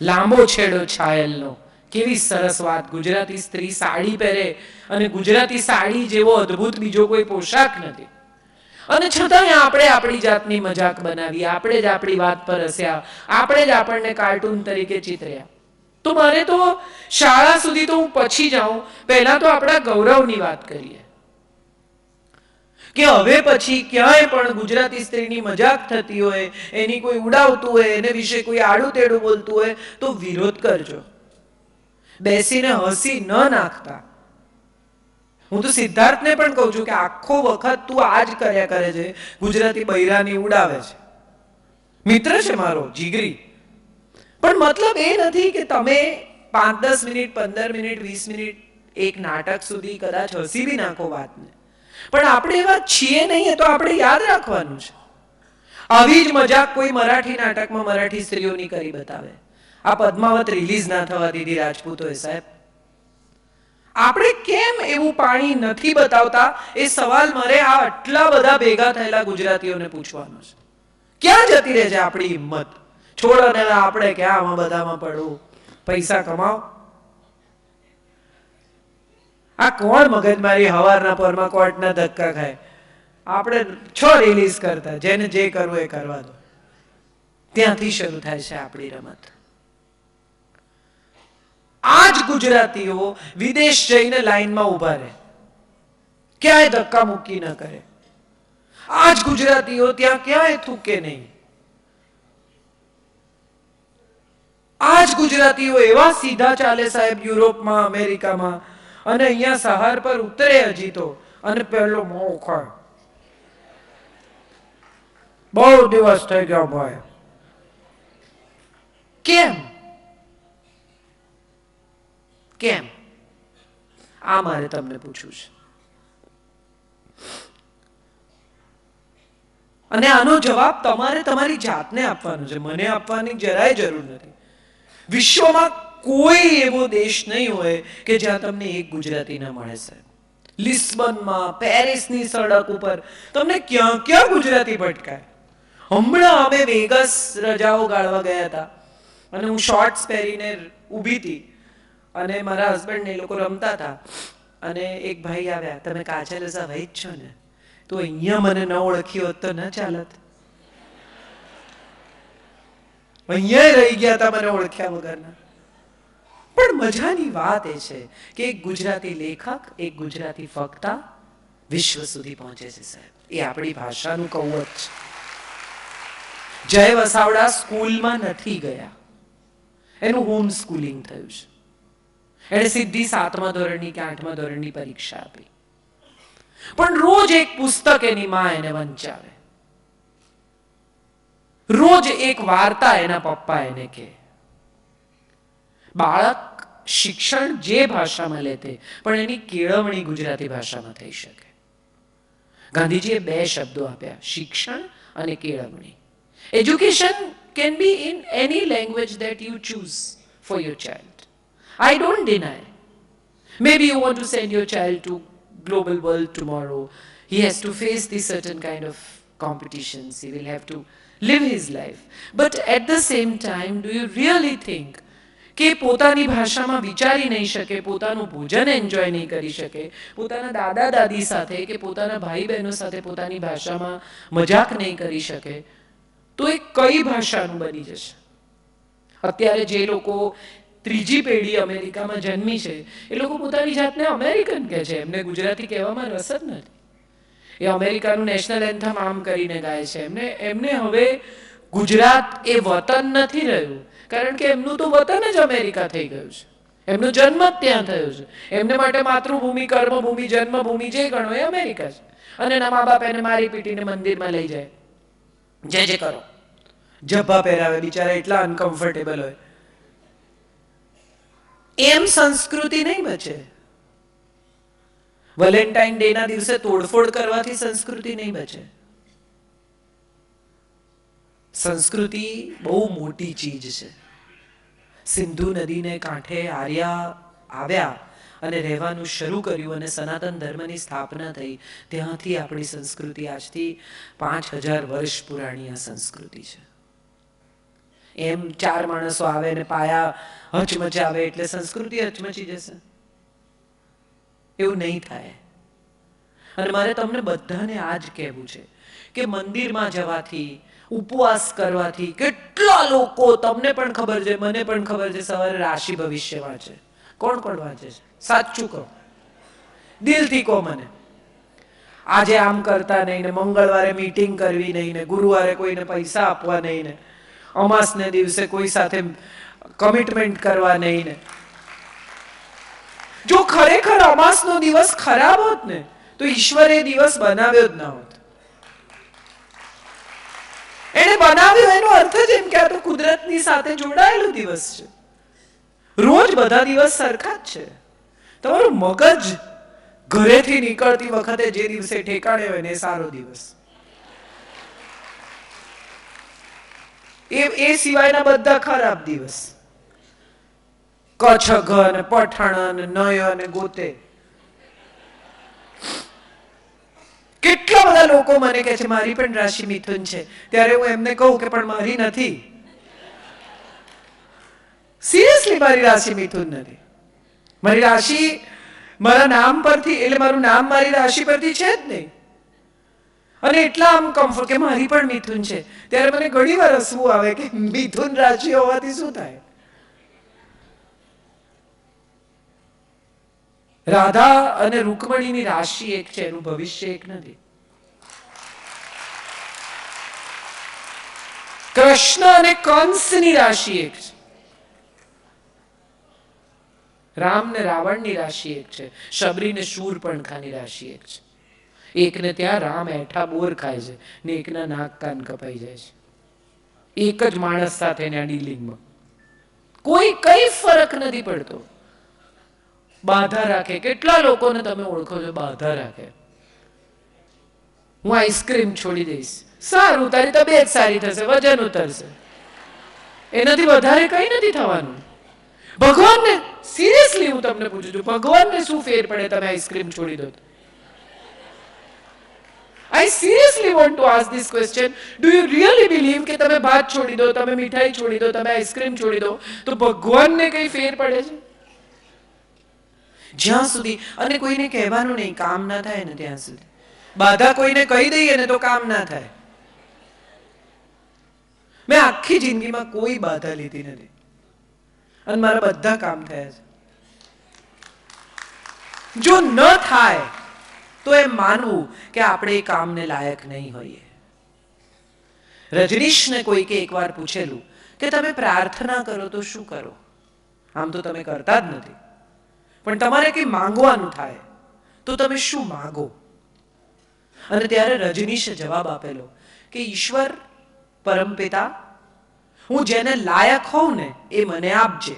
લાંબો છેડો છાયલનો. કેવી સરસ વાત. ગુજરાતી સ્ત્રી સાડી પહેરે અને ગુજરાતી સાડી જેવો અદ્ભુત બીજો કોઈ પોશાક નથી. અને છતાંય આપણે આપણી જાતની મજાક બનાવી, આપણે જ આપણી વાત પર હસ્યા, આપણે જ આપણને કાર્ટૂન તરીકે ચિતર્યા. તો મારે તો શાળા સુધી તો હું પછી જાઉં, પહેલા તો આપણા ગૌરવની વાત કરીએ કે હવે પછી ક્યાંય પણ ગુજરાતી સ્ત્રીની મજાક થતી હોય, એની કોઈ ઉડાવતું હોય, એને વિશે કોઈ આડું તેડું બોલતું હોય તો વિરોધ કરજો, બેસીને હસી ન નાખતા. હું તો સિદ્ધાર્થને પણ કહું છું કે આખો વખત તું આ જ કર્યા કરે છે, ગુજરાતી બૈરાની ઉડાવે છે. મિત્ર છે મારો જીગરી, પણ મતલબ એ નથી કે તમે 5-10 મિનિટ, 15 મિનિટ, 20 મિનિટ એક નાટક સુધી કદાચ હસી બી નાખો વાતને, પણ આપણે એવા છીએ નહીં, તો આપણે યાદ રાખવાનું છે. આવી જ મજાક કોઈ મરાઠી નાટકમાં મરાઠી સ્ત્રીઓની કરી બતાવે. આ પદ્માવત રિલીઝ ના થવા દીધી રાજપૂતોએ સાહેબ. આપણે કેમ એવું પાણી નથી બતાવતા, એ સવાલ મારે આ આટલા બધા ભેગા થયેલા ગુજરાતીઓને પૂછવાનો છે. ક્યાં જતી રહે છે આપણી હિંમત? છોડો ને, આપણે ક્યાં આમાં બધામાં પડવું, પૈસા કમાઓ. આ કોણ મગજમારી હવારના પરમાં કોર્ટના ધક્કા ખાય? આપણે છો રિલીઝ કરતા, જેને જે કરવું એ કરવા દો. ત્યાંથી શરૂ થાય છે આપણી રમત. આ જ ગુજરાતીઓ વિદેશ જઈને લાઈનમાં ઉભા રહે, ક્યાંય ધક્કા મૂકી ન કરે. આ જ ગુજરાતીઓ ત્યાં ક્યાંય થૂકે નહીં. આ જ ગુજરાતીઓ એવા સીધા ચાલે સાહેબ યુરોપમાં, અમેરિકામાં, અને અહીંયા સહાર પર ઉતરે હજી તો, અને પહેલો મોં ખાય. બહુ દિવસ થઈ ગયો ભાઈ. કેમ? કેમ? આ મારે તમને પૂછવું છે. અને આનો જવાબ તમારે તમારી જાતને આપવાનો છે, મને આપવાની જરાય જરૂર નથી. વિશ્વમાં કોઈ એવો દેશ નહીં હોય કે જ્યાં તમને એક ગુજરાતી ના મળે સાહેબ. લિસ્બનમાં, પેરિસની સડક ઉપર તમને ક્યાં ક્યાં ગુજરાતી ભટકાય. હમણાં અમે વેગસ રજાઓ ગાળવા ગયા હતા, અને હું શોર્ટ્સ પહેરીને ઊભી હતી, અને મારા હસબન્ડ એ લોકો રમતા હતા, અને એક ભાઈ આવ્યા, તમે કાચા લસા ભાઈ જ છો ને? તો અહીંયા મને ન ઓળખી હોત તો ન ચાલત. અહીંયા રહી ગયા હતા મને ઓળખ્યા વગરના. પણ મજાની વાત એ છે કે એક ગુજરાતી લેખક, એક ગુજરાતી વક્તા વિશ્વ સુધી પહોંચે છે સાહેબ. એ આપણી ભાષાનું કૌવત છે. જય વસાવડા સ્કૂલમાં નથી ગયા, એનું હોમ સ્કૂલિંગ થયું છે. એણે સીધી 7મા ધોરણની કે 8મા ધોરણની પરીક્ષા આપી, પણ રોજ એક પુસ્તક એની માં એને વંચાવે, રોજ એક વાર્તા એના પપ્પા એને કહે. બાળક શિક્ષણ જે ભાષામાં લે તે, પણ એની કેળવણી ગુજરાતી ભાષામાં થઈ શકે. ગાંધીજીએ 2 શબ્દો આપ્યા, શિક્ષણ અને કેળવણી. Education can be in any language that you choose for your child. I don't deny. Maybe you want to send your child to global world tomorrow. He has to face this certain kind of competitions. He will have to live his life. But at the same time, do you really think કે પોતાની ભાષામાં વિચારી નહીં શકે, પોતાનું ભોજન enjoy નહીં કરી શકે, પોતાના દાદા દાદી સાથે કે પોતાના ભાઈ બહેનો સાથે પોતાની ભાષામાં મજાક નહીં કરી શકે, તો એ કઈ ભાષાનું બની જશે? અત્યારે જે લોકો 3જી પેઢી અમેરિકામાં જન્મી છે, એ લોકો પોતાની જાતને અમેરિકન કહે છે, એમને ગુજરાતી કહેવામાં રસ જ નથી. એ અમેરિકાનું નેશનલ એન્થમ આમ કરીને ગાય છે. એમને હવે ગુજરાત એ વતન નથી રહ્યું, કારણ કે એમનું તો વતન જ અમેરિકા થઈ ગયું છે. એમનો જન્મ જ ત્યાં થયો છે. એમને માટે માતૃભૂમિ, કર્મભૂમિ, જન્મભૂમિ જે ગણો એ અમેરિકા છે. અને એના મા બાપ એને મારી પીટીને મંદિરમાં લઈ જાય, જે કરો, જબ્બા પહેરાવે, બિચારા એટલા અનકમ્ફર્ટેબલ હોય. એમ સંસ્કૃતિ નહીં બચે. વેલેન્ટાઇન ડે ના દિવસે તોડફોડ કરવાથી સંસ્કૃતિ નહીં બચે. સંસ્કૃતિ બહુ મોટી ચીજ છે. સિંધુ નદીને કાંઠે આર્યા આવ્યા અને રહેવાનું શરૂ કર્યું, અને સનાતન ધર્મની સ્થાપના થઈ. ત્યાંથી આપણી સંસ્કૃતિ આજથી 5000 વર્ષ પુરાણી આ સંસ્કૃતિ છે. એમ 4 માણસો આવે ને પાયા હચમચાવે એટલે સંસ્કૃતિ હચમચી જશે? એવું નહીં થાય. અને મારે તમને બધાને આ જ કહેવું છે કે મંદિરમાં જવાથી, ઉપવાસ કરવાથી કેટલા લોકો, તમને પણ ખબર છે, મને પણ ખબર છે, સવારે રાશિ ભવિષ્ય વાંચે. કોણ કોણ વાંચે છે? સાચું કહો, દિલથી કહો મને. આજે આમ કરતા નહીં ને, મંગળવારે મીટિંગ કરવી નહીં ને, ગુરુવારે કોઈને પૈસા આપવા નહીં ને, અમાસને દિવસે કોઈ સાથે કમિટમેન્ટ કરવા નહીં ને. જો ખરેખર અમાસનો દિવસ ખરાબ હોત ને તો ઈશ્વરે દિવસ બનાવ્યો જ ના હોત. એને બનાવ્યો એનો અર્થ જ એમ કે આ તો કુદરતની સાથે જોડાયેલો દિવસ છે. રોજ બધા દિવસ સરખા જ છે. તમારું મગજ ઘરેથી નીકળતી વખતે જે દિવસે ઠેકાણે હોય ને એ સારો દિવસ. એ સિવાયના બધા ખરાબ દિવસ. કચ્છ ઘ ને પઠાણ ને નય ને ગોતે. કેટલા બધા લોકો મને કહે છે મારી પણ રાશિ મિથુન છે, ત્યારે હું એમને કહું કે પણ મારી નથી. સિરિયસલી મારી રાશિ મિથુન નથી. મારી રાશિ મારા નામ પરથી, એટલે મારું નામ મારી રાશિ પરથી છે જ નહીં. અને એટલા આમ કમ્ફર્ટ કે મારી પણ મિથુન છે, ત્યારે મને ઘણી વાર હસવું આવે કે મિથુન રાશિ હોવાથી શું થાય? રાધા અને રૂકમણીની રાશિ એક છે, એનું ભવિષ્ય એક નથી. કૃષ્ણ અને કંસની રાશિ એક છે. રામ ને રાવણની રાશિ એક છે. શબરી ને શૂરપણખાની રાશિ એક છે. એકને ત્યાં રામ એઠા બોર ખાય છે ને એકના નાક કાન કપાઈ જાય છે. એક જ માણસ સાથે ડીલિંગમાં કોઈ કઈ ફરક નથી પડતો. બાધા રાખે. કેટલા લોકોને તમે ઓળખો છો બાધા રાખે? હું આઈસ્ક્રીમ છોડી દઈશ, સારું, તારી તબિયત સારી થશે, વજન ઉતરશે, એનાથી વધારે કઈ નથી થવાનું. ભગવાનને, સિરિયસલી હું તમને પૂછું છું, ભગવાનને શું ફેર પડે તમે આઈસ્ક્રીમ છોડી દો? I seriously want to ask this question. Do you really believe કે તમે ભાત છોડી દો, તમે મીઠાઈ છોડી દો, તમે આઈસ્ક્રીમ છોડી દો તો ભગવાનને કઈ ફેર પડે છે? જ્યાં સુધી, અને કોઈને કહેવાનું નહીં, કામ ના થાય ને ત્યાં સુધી. બાધા કોઈને કહી દઈએ ને તો કામ ના થાય. મેં આખી જિંદગીમાં કોઈ બાધા લીધી નથી અને મારા બધા કામ થયા છે. જો ન થાય તો એમ માનવું કે આપણે એ કામને લાયક નહીં હોઈએ. રજનીશને કોઈકે એકવાર પૂછેલું કે તમે પ્રાર્થના કરો તો શું કરો? આમ તો તમે કરતા જ નથી, પણ તમારે કંઈ માંગવાનું થાય તો તમે શું માંગો? અને ત્યારે રજનીશે જવાબ આપેલો કે ઈશ્વર પરમપિતા, હું જેને લાયક હોઉં ને એ મને આપજે,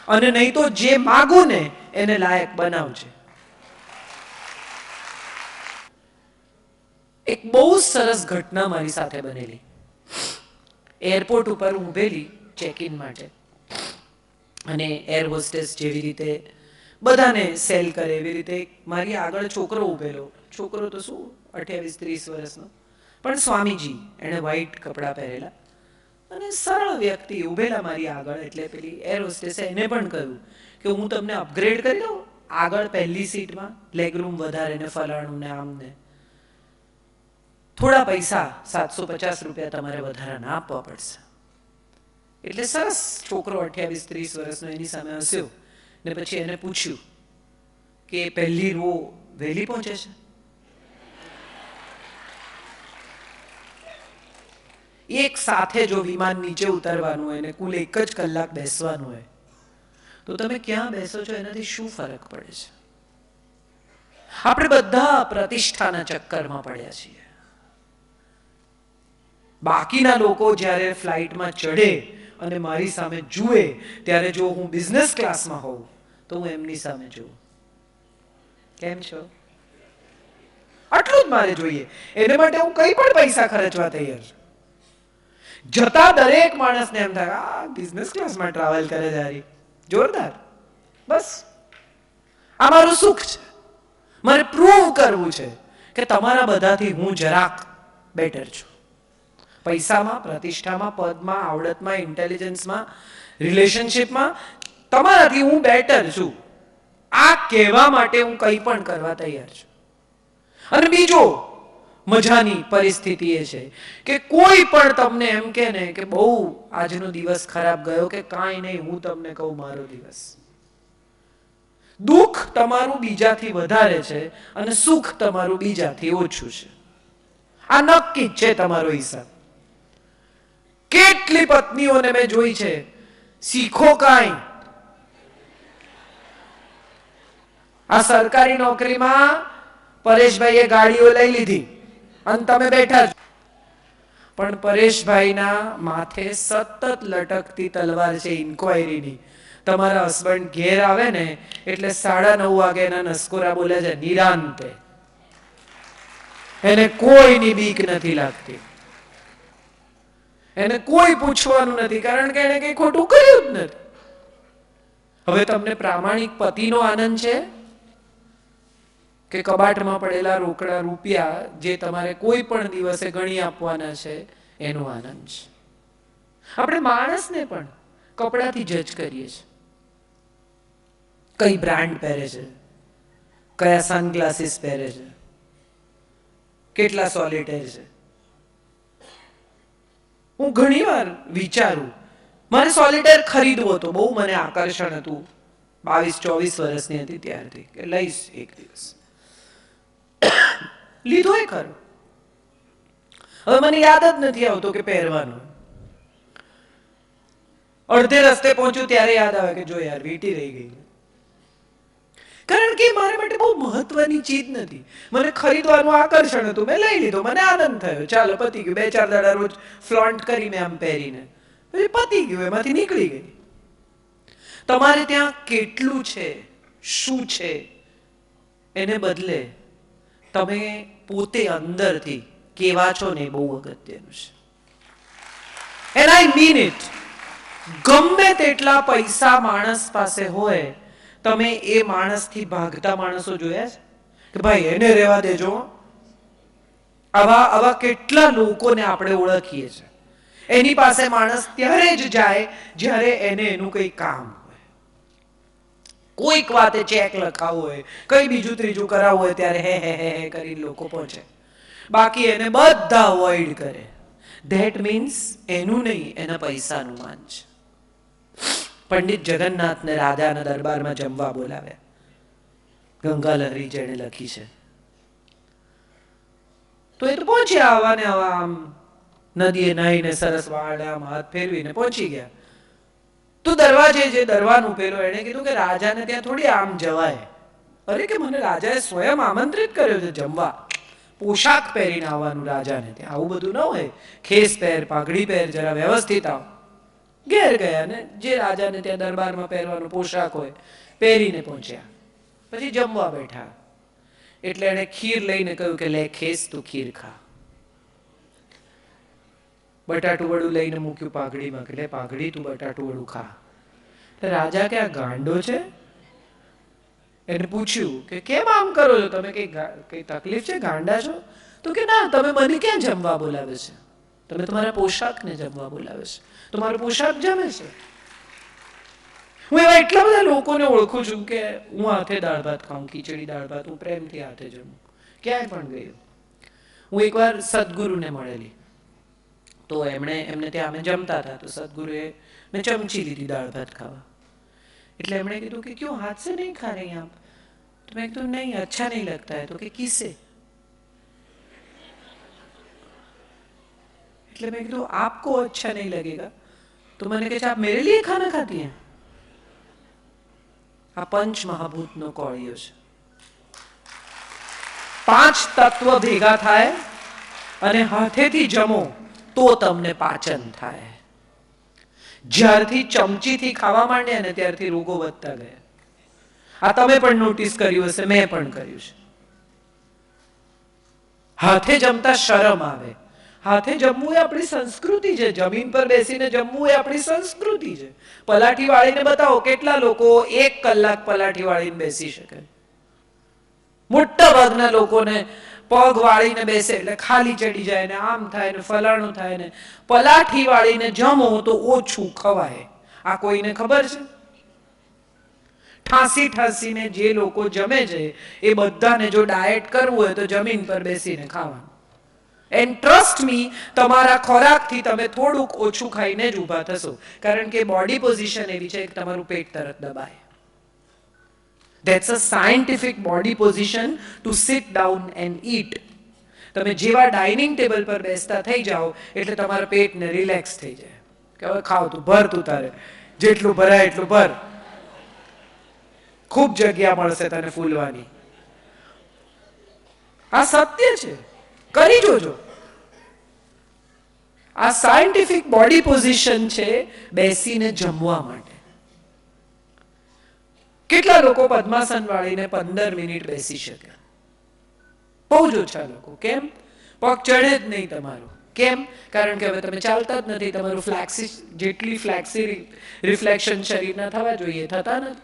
અને નહીં તો જે માગું ને એને લાયક બનાવજે. એક બહુ સરસ ઘટના મારી સાથે બનેલી. એરપોર્ટ ઉપર ઊભેલી ચેક ઇન માટે, અને એર હોસ્ટેસ જેવી રીતે બધાને સેલ કરે એવી રીતે મારી આગળ છોકરો ઊભેલો. છોકરો તો શું 28-30 વર્ષનો, પણ સ્વામીજી, એણે વ્હાઈટ કપડાં પહેરેલા અને સરળ વ્યક્તિ ઊભેલા મારી આગળ. એટલે પેલી એર હોસ્ટેસે એને પણ કહ્યું કે હું તમને અપગ્રેડ કરી દઉં આગળ પહેલી સીટમાં, લેગ રૂમ વધારે ને ફલાણું ને આમ ને, થોડા પૈસા 750 રૂપિયા તમારે વધારાના આપવા પડશે. એટલે સરસ છોકરો 28-30 વર્ષનો એની સામે હસ્યો ને પછી એને પૂછ્યું કે પહેલી રો વહેલી પહોંચે છે? એક સાથે જો વિમાન નીચે ઉતરવાનું હોય ને કુલ 1 જ કલાક બેસવાનું હોય તો તમે ક્યાં બેસો છો એનાથી શું ફરક પડે છે? આપણે બધા પ્રતિષ્ઠાના ચક્કરમાં પડ્યા છીએ. બાકીના લોકો જ્યારે ફ્લાઇટમાં ચડે અને મારી સામે જુએ ત્યારે જો હું બિઝનેસ ક્લાસમાં હોઉં તો હું એમની સામે જોઉં, કેમ છો? આટલું જ મારે જોઈએ. એને માટે હું કઈ પણ પૈસા ખર્ચવા તૈયાર છું. જતા દરેક માણસને એમ થાય આ બિઝનેસ ક્લાસમાં ટ્રાવેલ કરે જારી, જોરદાર. બસ આ મારું સુખ છે. મારે પ્રૂવ કરવું છે કે તમારા બધાથી હું જરાક બેટર છું. પૈસામાં, પ્રતિષ્ઠામાં, પદમાં, આવડતમાં, ઇન્ટેલિજન્સમાં, રિલેશનશિપમાં તમારાથી હું બેટર છું, આ કહેવા માટે હું કંઈ પણ કરવા તૈયાર છું. અને બીજો મજાની પરિસ્થિતિ એ છે કે કોઈ પણ તમને એમ કહે ને કે બહુ આજનો દિવસ ખરાબ ગયો, કે કાંઈ નહીં, હું તમને કહું મારો દિવસ, દુઃખ તમારું બીજાથી વધારે છે અને સુખ તમારું બીજાથી ઓછું છે. આ નક્કી જ છે તમારો હિસાબ. કેટલી પત્નીઓને મેં જોઈ છે, શીખો કાંઈ, આ સરકારી નોકરીમાં પરેશભાઈએ ગાડીઓ લઈ લીધી અને તમે બેઠા છો, પણ પરેશભાઈના માથે સતત લટકતી તલવાર છે ઇન્ક્વાયરીની. તમારા હસબન્ડ ઘેર આવે ને એટલે 9:30 વાગે એના નસકોરા બોલે છે નિરાંતે, એને કોઈની બીક નથી લાગતી, એને કોઈ પૂછવાનું નથી, કારણ કે એને કઈ ખોટું કર્યું જ નથી. હવે તમને પ્રામાણિક પતિનો આનંદ છે કે કબાટમાં પડેલા રોકડા રૂપિયા જે તમારે કોઈ પણ દિવસે ગણી આપવાના છે એનો આનંદ છે? આપણે માણસને પણ કપડાથી જજ કરીએ છીએ, કઈ બ્રાન્ડ પહેરે છે, કયા સનગ્લાસીસ પહેરે છે, કેટલા સોલિટેર છે. હું ઘણી વાર વિચારું, મારે સોલિટેર ખરીદવો હતો, બહુ મને આકર્ષણ હતું, 22-24 વર્ષની હતી ત્યારથી કે લઈશ એક દિવસ, લીધો એ ખરો. હવે મને યાદ જ નથી આવતો કે પહેરવાનું. અડધે રસ્તે પહોંચ્યું ત્યારે યાદ આવે કે જો યાર વીંટી રહી ગઈ, કારણ કે મારા માટે બહુ મહત્વની ચીજ નથી, મને ખરીદવાનું આકર્ષણ હતું, મેં લઈ લીધો, મને આનંદ થયો, ચાલો પતી ગયું. 2-4 દાડા રોજ ફ્લોન્ટ કરીને આમ પહેરીને પછી પતી ગયું, એમાંથી નીકળી ગઈ. તમારે ત્યાં કેટલું છે, શું છે, એને બદલે તમે પોતે અંદરથી કેવા છો ને બહુ અગત્યનું છે. And I mean it. ગમે તેટલા પૈસા માણસ પાસે હોય, તમે એ માણસથી ભાગતા માણસો જોયા છે કે ભાઈ એને રહેવા દેજો? આવા કેટલા લોકોને આપણે ઓળખીએ છીએ. એની પાસે માણસ ત્યારે જ જાય જ્યારે એને એનું કઈ કામ હોય, કોઈક વાતે ચેક લખાવવું હોય, કઈ બીજું ત્રીજું કરાવવું હોય, ત્યારે હે હે હે કરી લોકો પહોંચે, બાકી એને બધા અવોઇડ કરે. ધેટ મીન્સ એનું નહીં, એના પૈસાનું માન છે. પંડિત જગન્નાથને રાજાના દરબારમાં જમવા બોલાવ્યા, ગંગાલહરી જેણે લખી છે. તો એ તો પહોંચ્યા, આવા ને આવા, આમ નદીએ નાહીને સરસ વાળે આમ હાથ ફેરવીને પહોંચી ગયા. તો દરવાજે જે દરવાનું પેલો એને કીધું કે રાજાને ત્યાં થોડી આમ જવાય. અરે કે મને રાજાએ સ્વયં આમંત્રિત કર્યો છે જમવા, પોશાક પહેરીને આવવાનું રાજાને ત્યાં, આવું બધું ન હોય, ખેસ પહેર, પાઘડી પહેર, જરા વ્યવસ્થિત આવ. ઘેર ગયા ને જે રાજાને ત્યાં દરબારમાં પહેરવાનો પોશાક હોય પહેરીને પહોંચ્યા. પછી જમવા બેઠા એટલે એને ખીર લઈને કહ્યું કે લે ખેસ તું ખીર ખા. બટાટું વડું લઈને મૂક્યું પાઘડીમાં કે લે પાઘડી તું બટાટું વડું ખા. રાજા કે આ ગાંડો છે? એને પૂછ્યું કે કેમ આમ કરો છો તમે, કઈ તકલીફ છે, ગાંડા છો? તો કે ના, તમે મને ક્યાં જમવા બોલાવે છે, તમે તમારા પોશાકને જમવા બોલાવે છે, તમારો પોશાક જમે છે. હું એવા એટલા બધા લોકોને ઓળખું છું કે હું હાથે દાળ ભાત ખાઉં, ખીચડી દાળ ભાત હું પ્રેમથી હાથે જમું, ક્યાંય પણ ગયો. હું એકવાર સદગુરુને મળેલી, તો એમને ત્યાં અમે જમતા હતા, તો સદગુરુએ મેં ચમચી લીધી દાળ ભાત ખાવા, એટલે એમણે કીધું કે ક્यों हाथ से नहीं खा रहे हैं आप? तो मैं कहा नहीं, अच्छा नहीं लगता है. तो कि किससे? એટલે મેં કીધું आपको अच्छा नहीं लगेगा? तो मैंने कहा आप मेरे लिए खाना खाती हैं? આ પંચ મહાભૂતનો કોળિયો છે. 5 તત્વ ભેગા થાય અને હાથેથી જમો તો તમને પાચન થાય. જ્યારથી ચમચીથી ખાવા માંડ્યા ને ત્યારથી રોગો વધતા ગયા. આ તમે પણ નોટિસ કર્યું હશે, મેં પણ કર્યું છે. હાથે જમતા શરમ આવે. હાથે જમવું એ આપણી સંસ્કૃતિ છે, જમીન પર બેસીને જમવું એ આપણી સંસ્કૃતિ છે. પલાઠી વાળીને બતાવો કેટલા લોકો 1 કલાક પલાઠી વાળીને બેસી શકે? મોટા ભાગના લોકોને પગ વાળીને બેસે એટલે ખાલી ચડી જાય ને આમ થાય ને ફલાણું થાય ને પલાઠી વાળીને જમો તો ઓછું ખવાય. આ કોઈને ખબર છે? ઠાંસી ઠાંસીને જે લોકો જમે છે એ બધાને જો ડાયટ કરવું હોય તો જમીન પર બેસીને ખાવાનું. એન્ડ ટ્રસ્ટ મી, તમારા ખોરાકથી તમે થોડુંક ઓછું ખાઈને જ ઊભા થશો, કારણ કે બોડી પોઝિશન એવી છે કે તમારું પેટ તરત દબાય. That's a scientific body position to sit down and eat. તમે જેવા ડાઇનિંગ ટેબલ પર બેસતા થઈ જાઓ એટલે તમારા પેટને રિલેક્સ થઈ જાય કે હવે ખાવ તું, ભર તું, તારે જેટલું ભરાય એટલું ભર, ખૂબ જગ્યા મળશે તને ફૂલવાની. આ સત્ય છે, કરી જોજો. આ સાયન્ટિફિક બોડી પોઝિશન છે બેસીને જમવા માટે. કેટલા લોકો પદ્માસન વાળીને 15 મિનિટ બેસી શકે? બહુ જ ઓછા લોકો. કેમ? પગ ચડે જ નહીં તમારું. કેમ? કારણ કે હવે તમે ચાલતા જ નથી. તમારું ફ્લેક્સી, જેટલી ફ્લેક્સી રિફ્લેક્શન શરીરના થવા જોઈએ થતા નથી.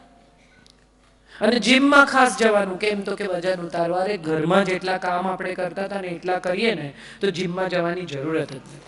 અને જીમમાં ખાસ જવાનું. કેમ? તો કે વજન ઉતારવા. અરે ઘરમાં જેટલા કામ આપણે કરતા હતા ને એટલા કરીએ ને તો જીમમાં જવાની જરૂરત જ નથી.